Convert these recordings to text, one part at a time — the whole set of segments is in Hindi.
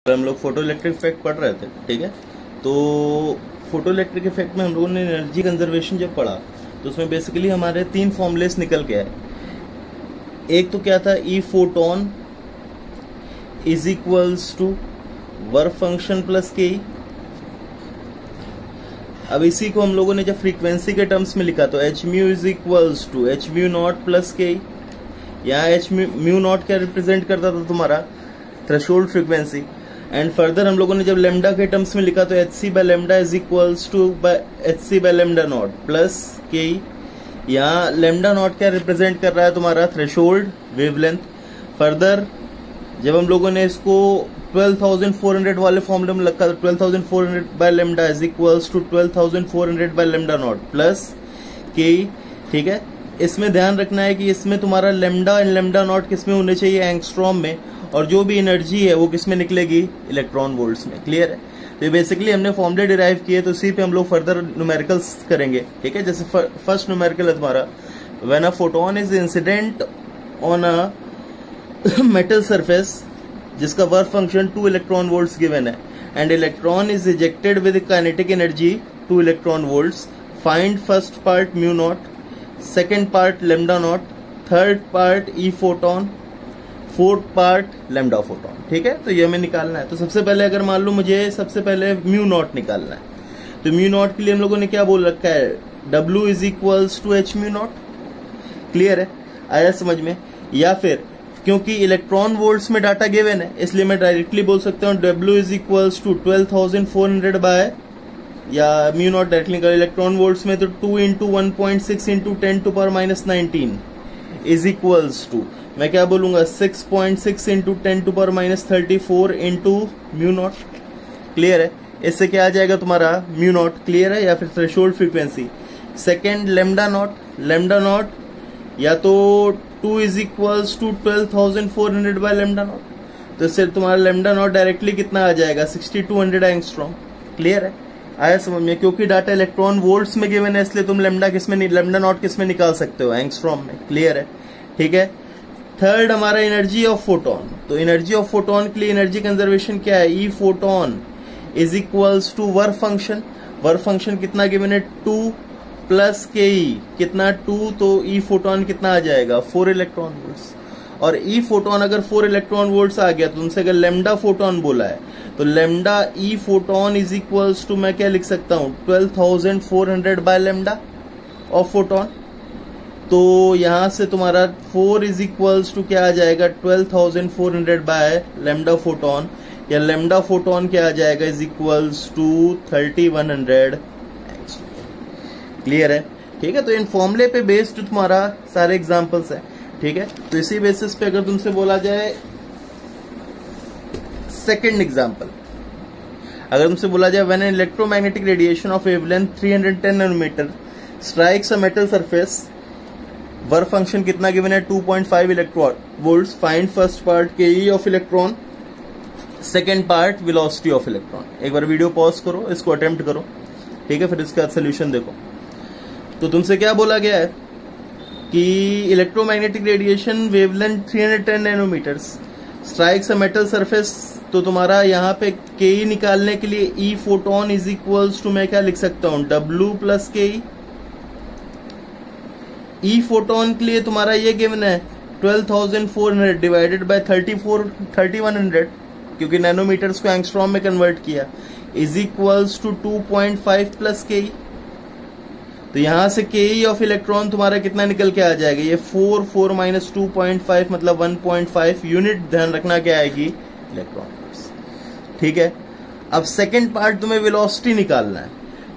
हम लोग फोटो इलेक्ट्रिक इफेक्ट पढ़ रहे थे, ठीक है। तो फोटो इलेक्ट्रिक इफेक्ट में हम लोगों ने एनर्जी कंजर्वेशन जब पढ़ा तो उसमें बेसिकली हमारे 3 फॉर्मुलेस निकल के आए। एक तो क्या था, E photon is equals to work function plus K. अब इसी को हम लोगों ने जब फ्रीक्वेंसी के टर्म्स में लिखा तो H mu is equals to H mu naught plus K. यहाँ एच म्यू नॉट क्या रिप्रेजेंट करता था, तुम्हारा थ्रेशोल्ड फ्रीक्वेंसी। एंड फर्दर हम लोगों ने जब लेमडा के टर्म्स में लिखा तो H C by lambda is equals to H C by lambda naught plus K. यहाँ लेमडा नॉट क्या रिप्रेजेंट कर रहा है, तुम्हारा थ्रेशोल्ड वेवलेंथ। फर्दर जब हम लोगों ने इसको 12,400 वाले फॉर्मूले में रखा तो 12,400 by lambda is equals to 12,400 by lambda naught plus K, ठीक है। इसमें ध्यान रखना है कि इसमें तुम्हारा लेमडा एंड लेमडा नॉट किसमें होने चाहिए, एंगस्ट्रॉम में, और जो भी एनर्जी है वो किसमें निकलेगी, इलेक्ट्रॉन वोल्ट्स में। क्लियर है। तो ये बेसिकली हमने फॉर्मूले डिराइव किए, तो इसी पे हम लोग फर्दर न्यूमेरिकल्स करेंगे, ठीक है। जैसे फर्स्ट न्यूमेरिकल है तुम्हारा, when a photon is incident on a metal surface जिसका work function 2 electron volts given है and electron is ejected with kinetic energy 2 electron volts, find first part mu naught, second part lambda naught, third part E photon, fourth part lambda photon, ठीक है। तो ये हमें निकालना है। तो सबसे पहले अगर मान लो मुझे सबसे पहले म्यू नॉट निकालना है, तो म्यू नॉट के लिए हम लोगों ने क्या बोल रखा है, W is equals to H mu naught. Clear है, आया समझ में। या फिर क्योंकि इलेक्ट्रॉन वोल्ट्स में डाटा गिवन है इसलिए मैं डायरेक्टली बोल सकता हूँ W is equals to 12,400 by, या म्यू नॉट डायरेक्टली निकाल इलेक्ट्रॉन वोल्ट्स में तो 2 into 1.6 into 10 to power minus 19 is equals to, मैं क्या बोलूंगा, 6.6 into 10 to power minus 34 into mu naught. Clear है। इससे क्या आ जाएगा तुम्हारा म्यू नॉट। क्लियर है। या फिर threshold frequency. Second lambda naught, lambda naught या तो 2 is equals to 12,400 by lambda naught, तो इससे तुम्हारा लेमडा नॉट डायरेक्टली कितना आ जाएगा, 6200 एंगस्ट्रॉम। क्लियर है, आया समझ में। क्योंकि डाटा इलेक्ट्रॉन वोल्ट्स में गिवन है इसलिए तुम लेमडा नॉट किसमें निकाल सकते हो, एंगस्ट्रॉम में। क्लियर है, ठीक है। थर्ड हमारा एनर्जी ऑफ फोटोन, तो एनर्जी ऑफ फोटोन के लिए एनर्जी कंजर्वेशन क्या है, E photon is equals to work function. Work function कितना गिवन है, 2 प्लस के ई, कितना 2, तो ई फोटोन कितना आ जाएगा, 4 इलेक्ट्रॉन वोल्ट्स। और ई फोटोन अगर 4 इलेक्ट्रॉन वोल्ट्स आ गया तो उनसे अगर लेमडा फोटोन बोला है तो lambda E photon is equals to, मैं क्या लिख सकता हूं, 12,400 बाय लेमडा ऑफ फोटोन। तो यहां से तुम्हारा 4 इज इक्वल्स टू क्या आ जाएगा, 12,400 बाय लेमडा फोटोन, या लेमडा फोटोन क्या आ जाएगा, इज इक्वल्स टू 3,100। क्लियर है, ठीक है। तो इन फॉर्मूले पे बेस्ड तुम्हारा सारे एग्जांपल्स है, ठीक है। तो इसी बेसिस पे अगर तुमसे बोला जाए सेकंड एग्जांपल, अगर तुमसे बोला जाए when an electromagnetic radiation of wavelength 310 nanometre strikes a metal surface, work function कितना गिवन है, 2.5 electron volts, find first part के E of electron, second part velocity of electron. एक बार वीडियो पॉज करो, इसको अटेम्प्ट करो, ठीक है, फिर इसका सोल्यूशन देखो। तो तुमसे क्या बोला गया है कि electromagnetic radiation wavelength 310 nanometers strikes a metal surface, तो तुम्हारा यहाँ पे के ई निकालने के लिए E photon is equals to, मैं क्या लिख सकता हूं, W प्लस के ई फोटोन के लिए तुम्हारा ये गिवन है 12,400 डिवाइडेड बाय 3,100, क्योंकि नैनोमीटर्स को एंगस्ट्रॉम में कन्वर्ट किया, is equals to 2.5 plus K ई। तो यहां से के ई ऑफ इलेक्ट्रॉन तुम्हारा कितना निकल के आ जाएगा, ये 4 माइनस 2.5 मतलब 1.5 यूनिट, ध्यान रखना क्या आएगी, इलेक्ट्रॉन वोल्ट्स, ठीक है। अब सेकेंड पार्ट तुम्हें वेलोसिटी निकालना है,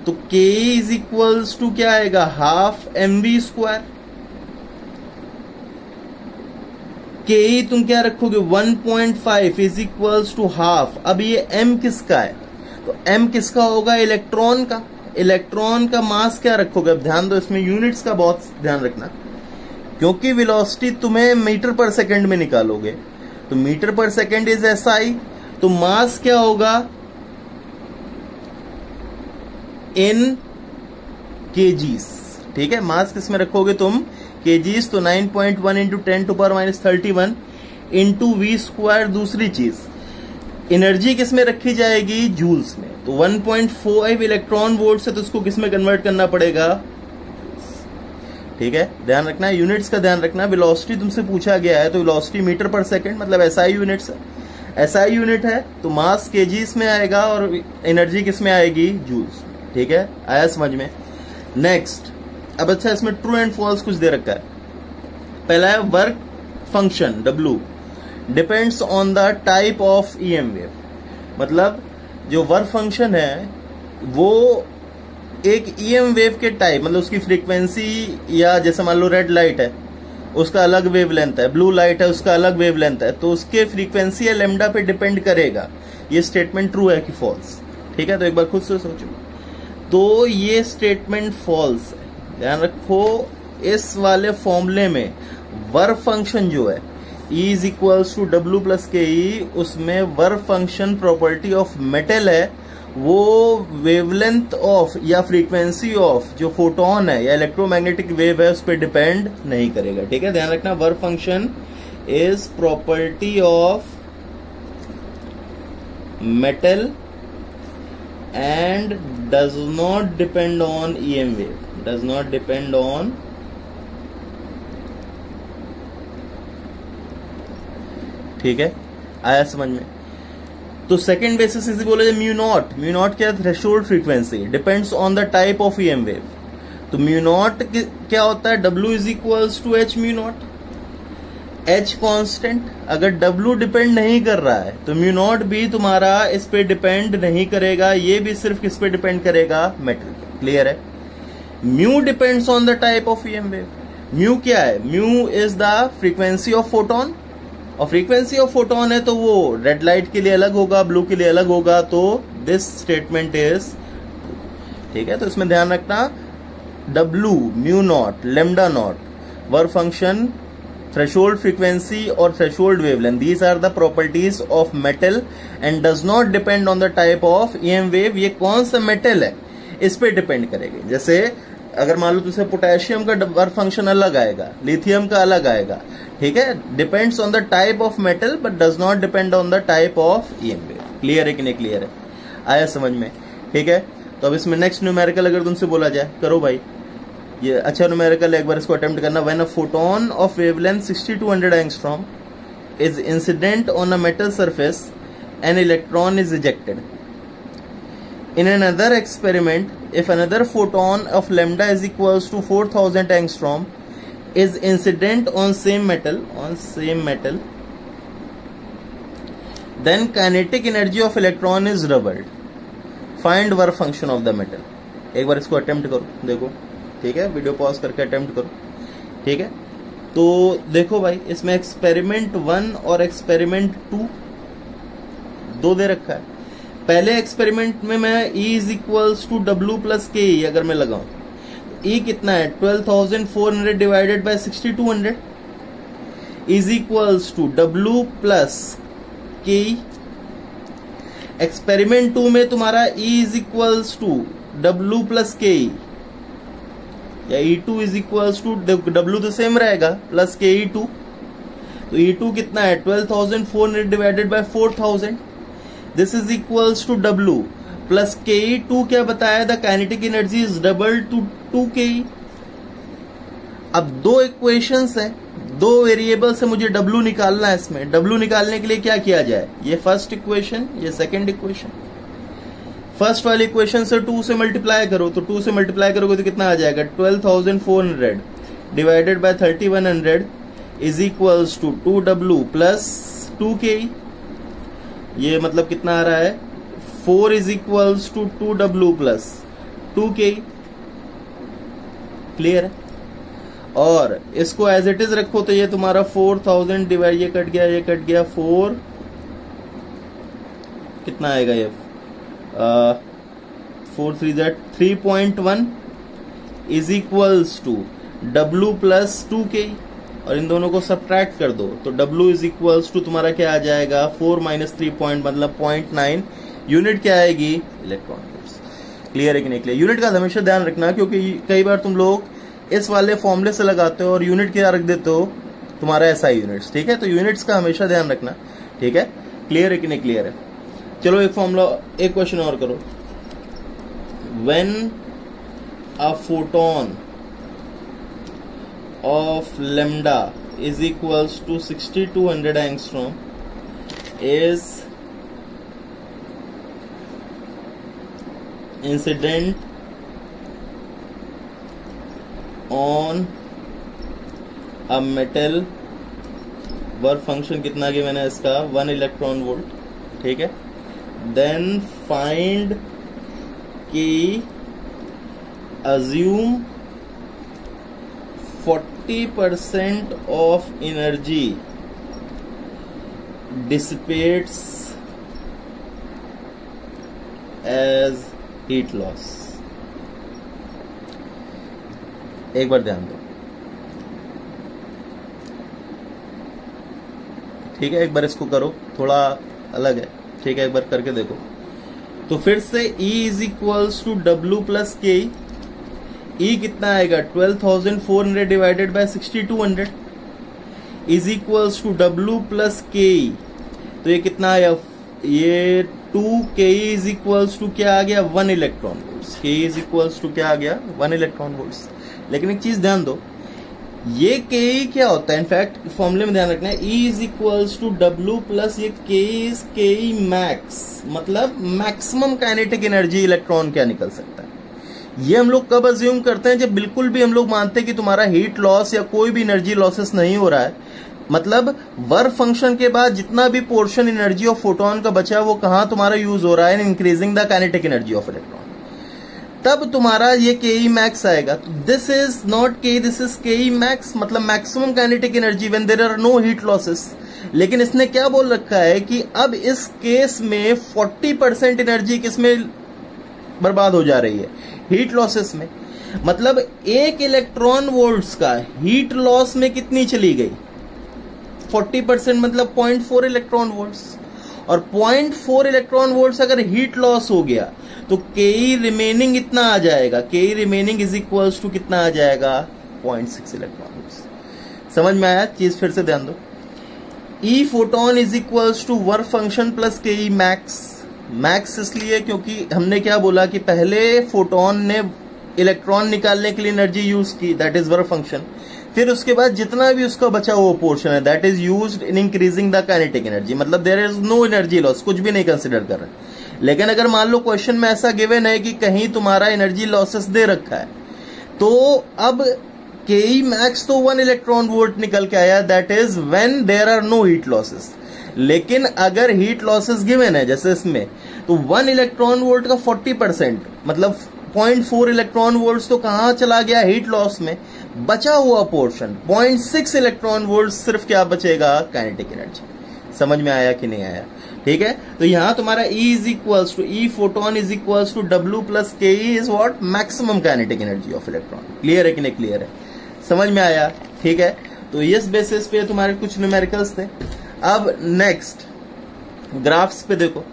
तो के ई इज इक्वल्स टू क्या आएगा, हाफ mv स्क्वायर। के ई तुम क्या रखोगे, 1.5 इज इक्वल्स टू हाफ। अब ये m किसका है, तो m किसका होगा, इलेक्ट्रॉन का। इलेक्ट्रॉन का मास क्या रखोगे, अब ध्यान दो, इसमें यूनिट्स का बहुत ध्यान रखना, क्योंकि वेलोसिटी तुम्हें मीटर पर सेकंड में निकालोगे, तो मीटर पर सेकंड इज SI, तो मास क्या होगा, इन kgs, ठीक है। मास किसमें रखोगे तुम, kgs, तो 9.1 into 10 to power minus 31 into V square. दूसरी चीज एनर्जी किस में रखी जाएगी? जूल्स में। तो 1.5 इलेक्ट्रॉन वोल्ट से तो इसको किस में कन्वर्ट करना पड़ेगा? ठीक है, ध्यान रखना है, यूनिट्स का ध्यान रखना। वेलोसिटी तुमसे पूछा गया है तो वेलोसिटी मीटर पर सेकंड, मतलब एसआई यूनिट्स है। एसआई यूनिट है तो मास केजीस में आएगा और एनर्जी किस में आएगी? जूल्स। ठीक है, आया समझ में? नेक्स्ट, अब अच्छा इसमें ट्रू एंड फॉल्स कुछ दे रखा है। पहला है work function W depends on the type of EM wave. मतलब जो वर्क फंक्शन है वो एक EM वेव के टाइप, मतलब उसकी फ्रीक्वेंसी, या जैसे मान लो रेड लाइट है उसका अलग वेवलेंथ है, ब्लू लाइट है उसका अलग वेवलेंथ है, तो उसके फ्रीक्वेंसी या लैम्डा पे डिपेंड करेगा। ये स्टेटमेंट ट्रू है कि फॉल्स? ठीक है, तो एक बार खुद से सोचो। तो ये स्टेटमेंट फॉल्स है। ध्यान रखो, इस वाले फॉर्मूले में वर्क फंक्शन जो है E is equals to W plus KE, उसमें work function property of metal है, वो वेवलेंथ ऑफ या फ्रीक्वेंसी ऑफ जो फोटोन है या इलेक्ट्रोमैग्नेटिक वेव है उस पर डिपेंड नहीं करेगा। ठीक है, ध्यान रखना, work function is property of metal and does not depend on EM wave, does not depend on. ठीक है, आया समझ में? तो सेकंड बेसिस इसे बोले म्यू नॉट। म्यू नॉट क्या? Threshold frequency, depends on the type of EM wave. तो म्यू नॉट क्या होता है? W is equals to H mu naught. H constant, अगर W डिपेंड नहीं कर रहा है तो म्यू नॉट भी तुम्हारा इस पे डिपेंड नहीं करेगा, ये भी सिर्फ किस पे डिपेंड करेगा? मेटल पे। क्लियर है? Mu depends on the type of EM wave. Mu क्या है? Mu is the frequency of photon, और फ्रीक्वेंसी ऑफ फोटोन है तो वो रेड लाइट के लिए अलग होगा, ब्लू के लिए अलग होगा, तो दिस स्टेटमेंट इज। ठीक है, तो इसमें ध्यान रखना, W, mu naught, lambda naught, work function, threshold frequency और threshold wavelength, these are the properties of metal and does not depend on the type of EM wave. ये कौन सा मेटल है इस पे डिपेंड करेगी। जैसे अगर मान लो तुझसे पोटेशियम का वर्क फंक्शन अलग आएगा, लिथियम का अलग आएगा। ठीक है, depends on the type of metal but does not depend on the type of EM wave. Clear है कि नहीं? क्लियर है, आया समझ में? ठीक है, तो अब इसमें नेक्स्ट न्यूमेरिकल अगर तुमसे बोला जाए, करो भाई, ये अच्छा न्यूमेरिकल है, एक बार इसको अटेम्प्ट करना। When a photon of wavelength 6200 angstrom is incident on a metal surface, an electron is ejected. In another experiment, if another photon of lambda is equals to 4000 angstrom is incident on same metal, then kinetic energy of electron is doubled. Find work function of the metal. एक बार इसको अटेम्प्ट करो, देखो। ठीक है, वीडियो पॉज करके अटेम्प्ट करो। ठीक है, तो देखो भाई, इसमें एक्सपेरिमेंट 1 और एक्सपेरिमेंट 2 दो दे रखा है। पहले एक्सपेरिमेंट में मैं E is equals to W plus KE अगर मैं लगाऊं, E कितना है? 12,400 divided by 6200 is equals to W plus KE। Experiment 2 में तुम्हारा E is equals to W plus KE, या E2 is equals to W तो सेम रहेगा प्लस KE2। तो E2 कितना है? 12,400 divided by 4000, this is equals to W plus KE2 क्या बताया? The kinetic energy is double two 2KE। अब दो इक्वेशंस हैं, दो वेरिएबल से मुझे W निकालना है। इसमें W निकालने के लिए क्या किया जाए? ये फर्स्ट इक्वेशन, ये सेकंड इक्वेशन। फर्स्ट वाली इक्वेशन से 2 से मल्टीप्लाई करो, तो 2 से मल्टीप्लाई करोगे तो कितना आ जाएगा? 12,400 divided by 3100 is equals to 2W plus 2KE। ये मतलब कितना आ रहा है? 4 is equals to 2W plus 2KE। Clear है? और इसको एज इट इज रखो तो ये तुम्हारा 4000 डिवाइड, ये कट गया, ये कट गया, 4 कितना आएगा? ये 4 3 3.1 is equals to W plus 2KE। और इन दोनों को सब्ट्रैक्ट कर दो तो W इज इक्वल्स टू तुम्हारा क्या आ जाएगा? 4 माइनस 3 पॉइंट मतलब 0.9। यूनिट क्या आएगी? Electron volts. क्लियर है कि नहीं? क्लियर। यूनिट का हमेशा ध्यान रखना, क्योंकि कई बार तुम लोग इस वाले फॉर्मूले से लगाते हो और यूनिट क्या रख देते हो? तुम्हारा SI यूनिट्स। ठीक है, तो यूनिट्स का हमेशा ध्यान रखना। ठीक है, क्लियर है कि नहीं? क्लियर है। चलो एक फॉर्मूला, एक क्वेश्चन और करो। When a photon of lambda is equals to 6200 angstrom is incident on a metal, work function कितना गिवन है इसका 1 इलेक्ट्रॉन वोल्ट, ठीक है। देन फाइंड कि assume 40% of energy dissipates as heat loss। एक बार ध्यान दो, ठीक है, एक बार इसको करो, थोड़ा अलग है, ठीक है, एक बार करके देखो। तो फिर से E is equals to W plus K. E कितना आएगा 12,400 divided by 6200 is equals to W plus K. तो ये कितना आया, ये 2Ke इज इक्वल्स टू क्या आ गया 1 electron volts. Ke is equals to क्या आ गया 1 इलेक्ट्रॉन वोल्ट्स। लेकिन एक चीज ध्यान दो, ये Ke क्या होता है, इनफैक्ट फॉर्मूले में ध्यान रखना है, E is equals to W plus ये Ke इज Ke मैक्स, मतलब मैक्सिमम काइनेटिक एनर्जी इलेक्ट्रॉन क्या निकल सकता है। ये हम लोग कब अज्यूम करते हैं, जब बिल्कुल भी हम लोग मानते हैं कि तुम्हारा हीट लॉस या कोई भी एनर्जी लॉसेस नहीं हो रहा है, मतलब वर्क फंक्शन के बाद जितना भी पोर्शन एनर्जी ऑफ फोटोन का बचा है वो कहां तुम्हारा यूज हो रहा है, in increasing the kinetic energy of electron, तब तुम्हारा ये Ke मैक्स आएगा। तो this is not Ke, this is Ke max, मतलब maximum kinetic energy when there are no heat losses. लेकिन इसने क्या बोल रखा है कि अब इस केस में 40% एनर्जी किसमें बर्बाद हो जा रही है, हीट लॉसेस में। मतलब 1 इलेक्ट्रॉन वोल्ट्स का हीट लॉस में कितनी चली गई 40%, मतलब 0.4 इलेक्ट्रॉन वोल्ट्स। और 0.4 इलेक्ट्रॉन वोल्ट्स अगर हीट लॉस हो गया तो Ke रिमेनिंग इतना आ जाएगा, Ke remaining is equals to कितना आ जाएगा 0.6 इलेक्ट्रॉन वोल्ट्स। समझ में आया चीज, फिर से ध्यान दो। E photon is equals to work function plus Ke max. Max इसलिए क्योंकि हमने क्या बोला कि पहले फोटोन ने इलेक्ट्रॉन निकालने के लिए एनर्जी यूज की, दैट इज वर्क फंक्शन, फिर उसके बाद जितना भी उसका बचा हुआ पोर्शन है that is used in increasing the kinetic energy, मतलब there is no energy loss, कुछ भी नहीं कंसिडर कर रहे। लेकिन अगर मान लो क्वेश्चन में ऐसा गिवन है कि कहीं तुम्हारा एनर्जी लॉसेस दे रखा है, तो अब Ke मैक्स तो 1 इलेक्ट्रॉन वोल्ट निकल के आया, that is when there are no heat losses. लेकिन अगर हीट लॉसेस गिवन है जैसे इसमें, तो 1 इलेक्ट्रॉन वोल्ट का 40%, मतलब 0.4 इलेक्ट्रॉन वोल्ट तो कहां चला गया हीट लॉस में, बचा हुआ पोर्शन 0.6 इलेक्ट्रॉन वोल्ट सिर्फ क्या बचेगा काइनेटिक एनर्जी। समझ में आया कि नहीं आया, ठीक है। तो यहां तुम्हारा E is equals to E photon is equals to W plus Ke is what maximum kinetic energy of electron. Clear है कि नहीं क्लियर है, समझ में आया, ठीक है। तो इस बेसिस पे तुम्हारे कुछ न्यूमेरिकल्स थे। अब नेक्स्ट ग्राफ्स पे देखो,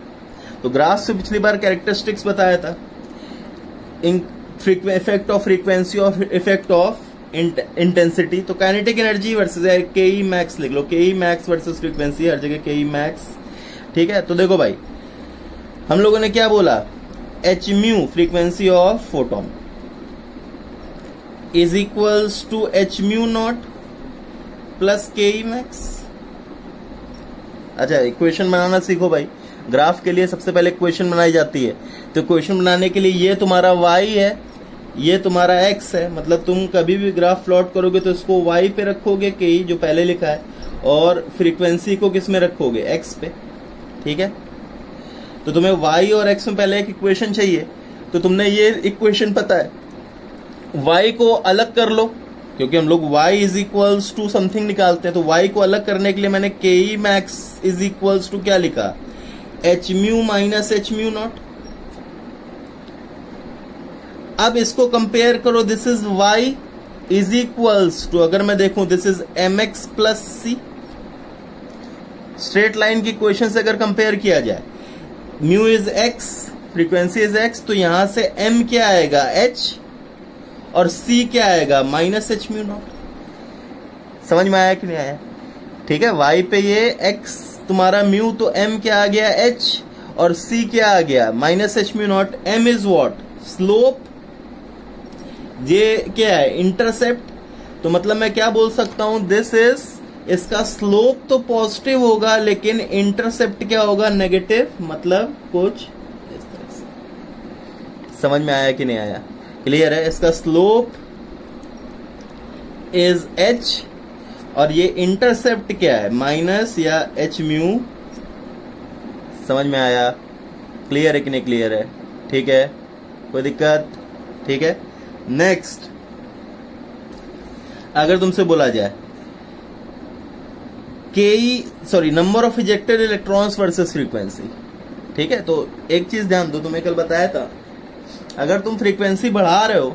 तो ग्राफ्स पे पिछली बार कैरेक्टरिस्टिक्स बताया था, effect of frequency of effect of intensity. तो kinetic energy versus Ke max लिख लो, Ke मैक्स वर्सेस फ्रीक्वेंसी, हर जगह Ke मैक्स, ठीक है। तो देखो भाई, हम लोगों ने क्या बोला, h mu frequency of photon is equals to h mu naught plus Ke max. अच्छा, इक्वेशन बनाना सीखो भाई। ग्राफ के लिए सबसे पहले इक्वेशन बनाई जाती है, तो इक्वेशन बनाने के लिए ये तुम्हारा y है, ये तुम्हारा x है, मतलब तुम कभी भी ग्राफ प्लॉट करोगे तो इसको y पे रखोगे Ke जो पहले लिखा है, और फ्रीक्वेंसी को किस में रखोगे x पे, ठीक है। तो तुम्हें y और x में पहले एक इक्वेशन चाहिए, तो तुमने ये इक्वेशन पता है, y को अलग कर लो, क्योंकि हम लोग y is equals to something निकालते हैं। तो y को अलग करने के लिए मैंने Ke max is equals to क्या लिखा, h mu minus h mu naught. अब इसको कंपेयर करो, this is y is equals to, अगर मैं देखूं this is mx plus c। Straight line की इक्वेशन से अगर कंपेयर किया जाए, mu is x, frequency is x, तो यहां से m क्या आएगा h, और c क्या आएगा माइनस h म्यू नॉट। समझ में आया कि नहीं आया, ठीक है। y पे ये x तुम्हारा म्यू, तो m क्या आ गया h, और c क्या आ गया minus H mu not. m is what slope, ये क्या है इंटरसेप्ट। तो मतलब मैं क्या बोल सकता हूं दिस इज, इसका स्लोप तो पॉजिटिव होगा लेकिन इंटरसेप्ट क्या होगा नेगेटिव, मतलब कुछ इस तरह से। समझ में आया कि नहीं आया, क्लियर है। इसका स्लोप इज h और ये इंटरसेप्ट क्या है माइनस या एच म्यू। समझ में आया, क्लियर है कि नहीं क्लियर है, ठीक है, कोई दिक्कत, ठीक है। नेक्स्ट, अगर तुमसे बोला जाए number of ejected electrons versus frequency, ठीक है, तो एक चीज ध्यान दो, तुम्हें कल बताया था अगर तुम फ्रीक्वेंसी बढ़ा रहे हो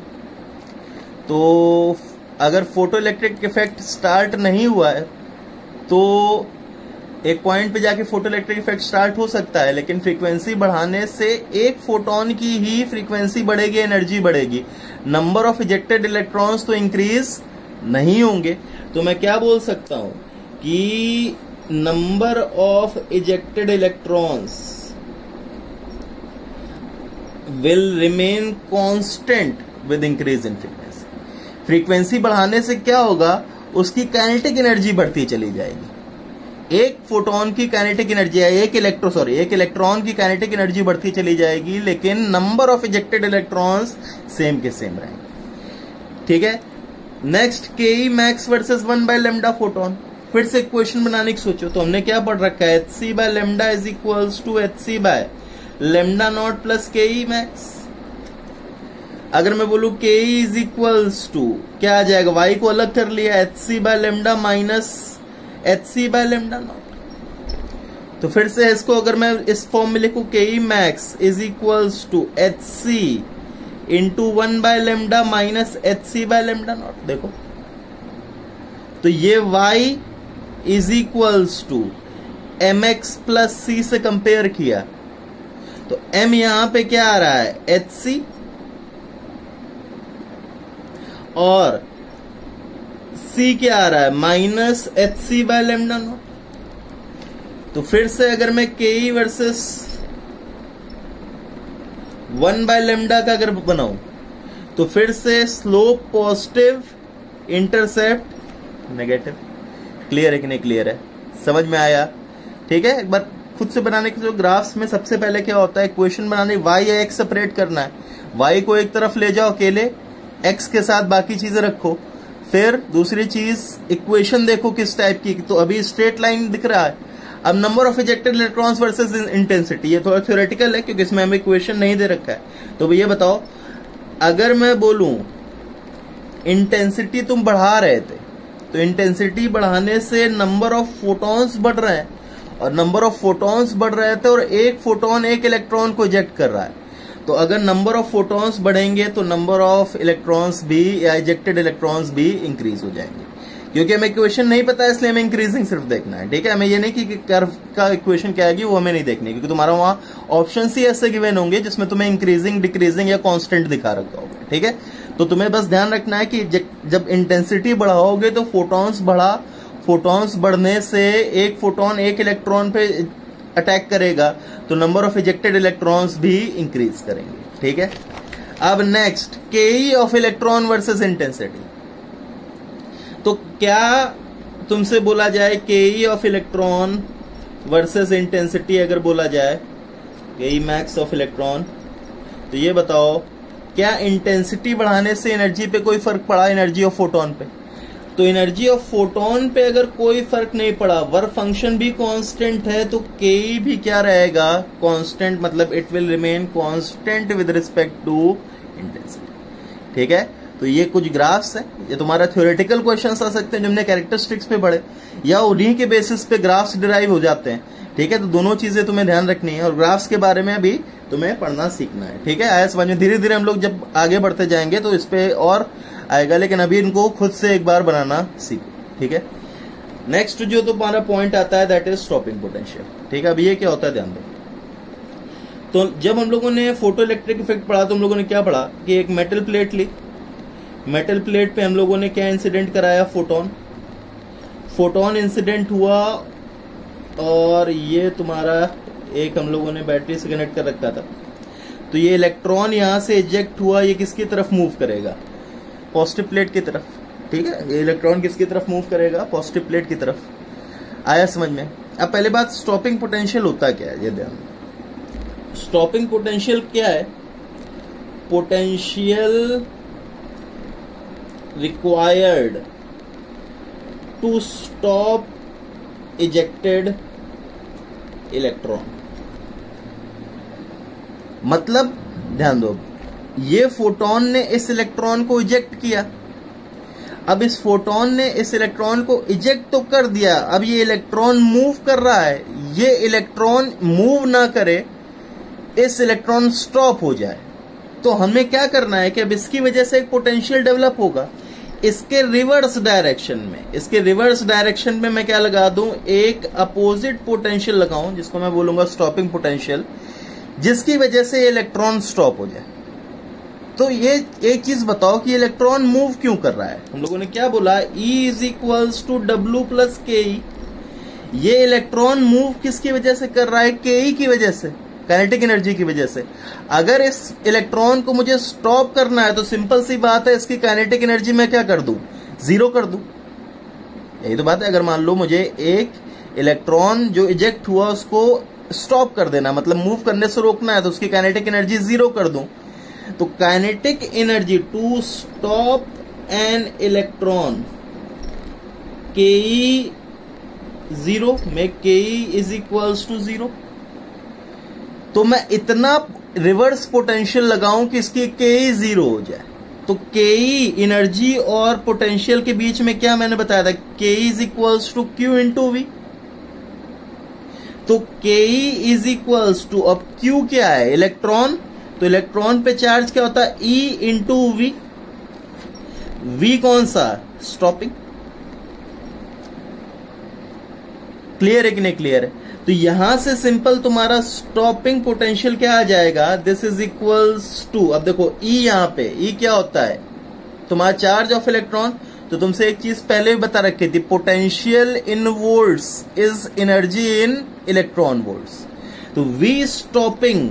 तो अगर फोटो इलेक्ट्रिक इफेक्ट स्टार्ट नहीं हुआ है तो एक पॉइंट पे जाके फोटो इलेक्ट्रिक इफेक्ट स्टार्ट हो सकता है, लेकिन फ्रीक्वेंसी बढ़ाने से एक फोटोन की ही फ्रीक्वेंसी बढ़ेगी, एनर्जी बढ़ेगी, नंबर ऑफ इजेक्टेड इलेक्ट्रॉन्स तो इंक्रीज नहीं होंगे। तो मैं क्या बोल सकता हूं कि number of ejected electrons will remain constant with increase in frequency. Frequency बढ़ाने से क्या होगा, उसकी काइनेटिक एनर्जी बढ़ती चली जाएगी। एक फोटोन की काइनेटिक एनर्जी है, एक इलेक्ट्रॉन की काइनेटिक एनर्जी बढ़ती चली जाएगी, लेकिन number of ejected electrons same के सेम रहेंगे, ठीक है। नेक्स्ट, के मैक्स वर्सेस 1/λ फोटोन। फिर से इक्वेशन बनाने की सोचो तो हमने क्या पढ़ रखा है, hc/λ is equals to hc/λ naught plus K max. अगर मैं बोलूं के इज इक्वल्स टू क्या आ जाएगा, y को अलग कर लिया hc/λ माइनस hc/λ नॉट। तो फिर से इसको अगर मैं इस फॉर्म में लिखूं के max is equals to hc into 1/λ minus hc/λ naught. देखो तो ये y is equals to mx plus c से कंपेयर किया तो m यहां पे क्या आ रहा है hc और c क्या आ रहा है माइनस hc/λ नॉट। तो फिर से अगर मैं ke वर्सेस 1/λ का अगर बनाऊं तो फिर से slope positive, intercept negative. Clear है कि नहीं क्लियर है, समझ में आया, ठीक है। एक बार खुद से बनाने के जो ग्राफ्स में सबसे पहले क्या होता है, इक्वेशन बनाने y या x सेपरेट करना है, y को एक तरफ ले जाओ अकेले, x के साथ बाकी चीजें रखो। फिर दूसरी चीज इक्वेशन देखो किस टाइप की, तो अभी स्ट्रेट लाइन दिख रहा है। अब number of ejected electrons versus intensity, ये थोड़ा थ्योरेटिकल है क्योंकि इसमें हमें इक्वेशन नहीं दे रखा है। तो ये बताओ अगर मैं बोलूं इंटेंसिटी तुम बढ़ा रहे थे तो इंटेंसिटी बढ़ाने से नंबर ऑफ फोटॉन्स बढ़ रहे हैं और नंबर ऑफ फोटॉन्स बढ़ रहे थे और एक फोटोन एक इलेक्ट्रॉन को इजेक्ट कर रहा है। तो अगर नंबर ऑफ फोटॉन्स बढ़ेंगे तो नंबर ऑफ इलेक्ट्रॉन्स भी या इजेक्टेड इलेक्ट्रॉन्स भी इंक्रीज हो जाएंगे। क्योंकि हमें इक्वेशन नहीं पता है इसलिए हमें इंक्रीजिंग सिर्फ देखना है, ठीक है। हमें ये नहीं कि कर्व का इक्वेशन क्या आएगी वो हमें नहीं देखनी, क्योंकि तुम्हारा वहां ऑप्शन ही ऐसे गिवन होंगे जिसमें तुम्हें इंक्रीजिंग, डिक्रीजिंग या कांस्टेंट दिखा रखा होगा, ठीक है। तो तुम्हें बस ध्यान रखना है कि जब इंटेंसिटी बढ़ाओगे तो फोटॉन्स बढ़ने से एक फोटोन एक इलेक्ट्रॉन पे अटैक करेगा तो नंबर ऑफ इजेक्टेड इलेक्ट्रॉन्स भी इंक्रीज करेंगे, ठीक है। अब नेक्स्ट, के ऑफ इलेक्ट्रॉन वर्सेस इंटेंसिटी। तो क्या तुमसे बोला जाए के ऑफ इलेक्ट्रॉन वर्सेस इंटेंसिटी, अगर बोला जाए के मैक्स ऑफ इलेक्ट्रॉन, तो ये बताओ क्या इंटेंसिटी बढ़ाने से एनर्जी पे कोई फर्क पड़ा, एनर्जी ऑफ फोटोन पे? तो एनर्जी ऑफ फोटोन पे अगर कोई फर्क नहीं पड़ा, वर्क फंक्शन भी कांस्टेंट है, तो के भी क्या रहेगा कांस्टेंट, मतलब it will remain constant with respect to intensity, ठीक है। तो ये कुछ ग्राफ्स हैं, ये तुम्हारा थ्योरेटिकल क्वेश्चंस आ सकते हैं जो हमने कैरेक्टरिस्टिक्स पे पढ़े, या उन्हीं के बेसिस पे ग्राफ्स डिराइव हो जाते हैं, ठीक है। तो दोनों चीजें तुम्हें ध्यान रखनी है और ग्राफ्स के बारे में अभी तुम्हें पढ़ना सीखना है, ठीक है। आया समझ में? धीरे धीरे हम लोग जब आगे बढ़ते जाएंगे तो इस पे और आएगा, लेकिन अभी इनको खुद से एक बार बनाना सीखो, ठीक है। नेक्स्ट जो तुम्हारा पॉइंट आता है दैट इज स्टॉपिंग पोटेंशियल, ठीक है। अब ये क्या होता है ध्यान दो। तो जब हम लोगों ने फोटो इलेक्ट्रिक इफेक्ट पढ़ा तो हम लोगों ने क्या पढ़ा कि एक मेटल प्लेट ली, मेटल प्लेट पे हम लोगों ने क्या इंसिडेंट कराया, फोटोन इंसिडेंट हुआ और ये तुम्हारा एक हम लोगों ने बैटरी से कनेक्ट कर रखा था। तो ये इलेक्ट्रॉन यहां से इजेक्ट हुआ, ये किसकी तरफ मूव करेगा? पॉजिटिव प्लेट की तरफ। ठीक है, ये इलेक्ट्रॉन किसकी तरफ मूव करेगा? पॉजिटिव प्लेट की तरफ। आया समझ में? अब पहले बात, स्टॉपिंग पोटेंशियल होता क्या है, ये ध्यान। स्टॉपिंग पोटेंशियल क्या है? Potential required to stop ejected electron. मतलब ध्यान दो, ये फोटोन ने इस इलेक्ट्रॉन को इजेक्ट किया। अब इस फोटोन ने इस इलेक्ट्रॉन को इजेक्ट तो कर दिया, अब ये इलेक्ट्रॉन मूव कर रहा है। ये इलेक्ट्रॉन मूव ना करे, इस इलेक्ट्रॉन स्टॉप हो जाए, तो हमें क्या करना है कि अब इसकी वजह से एक पोटेंशियल डेवलप होगा। इसके रिवर्स डायरेक्शन में, इसके रिवर्स डायरेक्शन में मैं क्या लगा दूं? एक अपोजिट पोटेंशियल लगाऊं, जिसको मैं बोलूंगा स्टॉपिंग पोटेंशियल, जिसकी वजह से ये इलेक्ट्रॉन स्टॉप हो जाए। तो ये एक चीज बताओ कि इलेक्ट्रॉन मूव क्यों कर रहा है? हम लोगों ने क्या बोला? E is equals to W plus K. ये इलेक्ट्रॉन मूव किसकी वजह से कर रहा है? के की वजह से, काइनेटिक एनर्जी की वजह से। अगर इस इलेक्ट्रॉन को मुझे स्टॉप करना है तो सिंपल सी बात है, इसकी काइनेटिक एनर्जी मैं क्या कर दूं? जीरो कर दूं। यही तो बात है। अगर मान लो मुझे एक इलेक्ट्रॉन जो इजेक्ट हुआ उसको स्टॉप कर देना, मतलब मूव करने से रोकना है, तो उसकी काइनेटिक एनर्जी जीरो कर दूं। तो kinetic energy to stop an electron K zero में, K is equals to zero. तो मैं इतना रिवर्स पोटेंशियल लगाऊं कि इसकी के जीरो हो जाए। तो के एनर्जी और पोटेंशियल के बीच में क्या मैंने बताया था? K is equals to Q into V. तो के इज इक्वल्स टू, अब क्यू क्या है? इलेक्ट्रॉन। तो इलेक्ट्रॉन पे चार्ज क्या होता है? E into we. वी कौन सा? स्टॉपिंग। क्लियर है कि नहीं क्लियर है? तो यहां से सिंपल तुम्हारा स्टॉपिंग पोटेंशियल क्या आ जाएगा? दिस इज इक्वल्स टू, अब देखो E यहां पे, E क्या होता है? तुम्हारा चार्ज ऑफ इलेक्ट्रॉन। तो तुमसे एक चीज पहले भी बता रखी थी, potential in volts is energy in electron volts. तो V stopping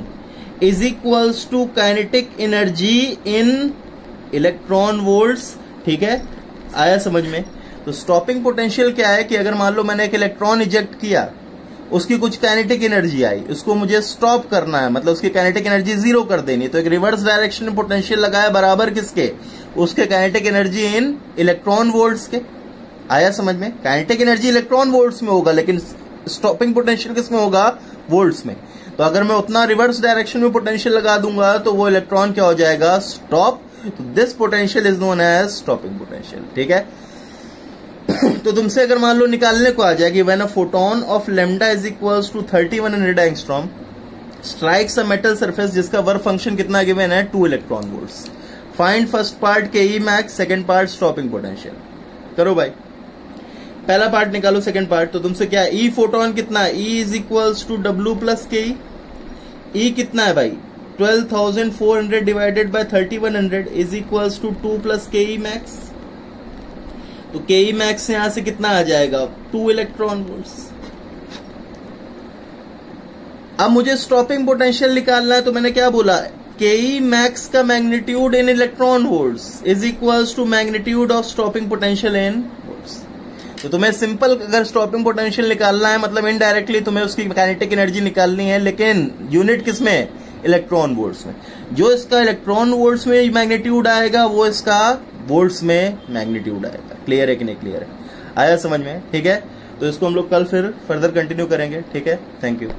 is equals to kinetic energy in electron volts. ठीक है, आया समझ में? तो स्टॉपिंग पोटेंशियल क्या है कि अगर मान लो मैंने एक इलेक्ट्रॉन इजेक्ट किया, उसकी कुछ काइनेटिक एनर्जी आई, उसको मुझे स्टॉप करना है, मतलब उसकी काइनेटिक एनर्जी जीरो कर देनी, तो एक रिवर्स डायरेक्शन में पोटेंशियल लगाया बराबर किसके? उसके kinetic energy in electron volts के। आया समझ में? काइनेटिक एनर्जी इलेक्ट्रॉन वोल्ट्स में होगा, लेकिन स्टॉपिंग पोटेंशियल किस में होगा? वोल्ट्स में। तो अगर मैं उतना रिवर्स डायरेक्शन में पोटेंशियल लगा दूंगा तो वो इलेक्ट्रॉन क्या हो जाएगा? स्टॉप। तो this potential is known as stopping potential. ठीक है, तो तुमसे अगर मान लो निकालने को आ जाए कि when a photon of lambda is equals to 3100 angstrom strikes a metal surface जिसका वर्क फंक्शन कितना गिवन है? 2 electron volts. Find first part के E max, second part stopping potential. करो भाई, पहला पार्ट निकालो, सेकंड पार्ट। तो तुमसे क्या है? ई फोटोन कितना है? E is equals to W plus K. E कितना है भाई? 12,400 divided by 3100 is equals to 2 plus K E max. तो के ई मैक्स यहां से कितना आ जाएगा? 2 इलेक्ट्रॉन वोल्ट्स। अब मुझे स्टॉपिंग पोटेंशियल निकालना है, तो मैंने क्या बोला? के ई मैक्स का magnitude in electron volts is equals to magnitude of stopping potential in volts. तो तुम्हें सिंपल अगर स्टॉपिंग पोटेंशियल निकालना है, मतलब इनडायरेक्टली तुम्हें उसकी काइनेटिक एनर्जी निकालनी है, लेकिन यूनिट किसमें? इलेक्ट्रॉन वोल्ट्स में। जो इसका इलेक्ट्रॉन वोल्ट्स में मैग्नीट्यूड आएगा वो इसका वोल्ट्स में मैग्नीट्यूड आएगा। क्लियर है कि नहीं क्लियर है? आया समझ में? ठीक है, तो इसको हम लोग कल फिर फर्दर कंटिन्यू करेंगे। ठीक है, थैंक यू।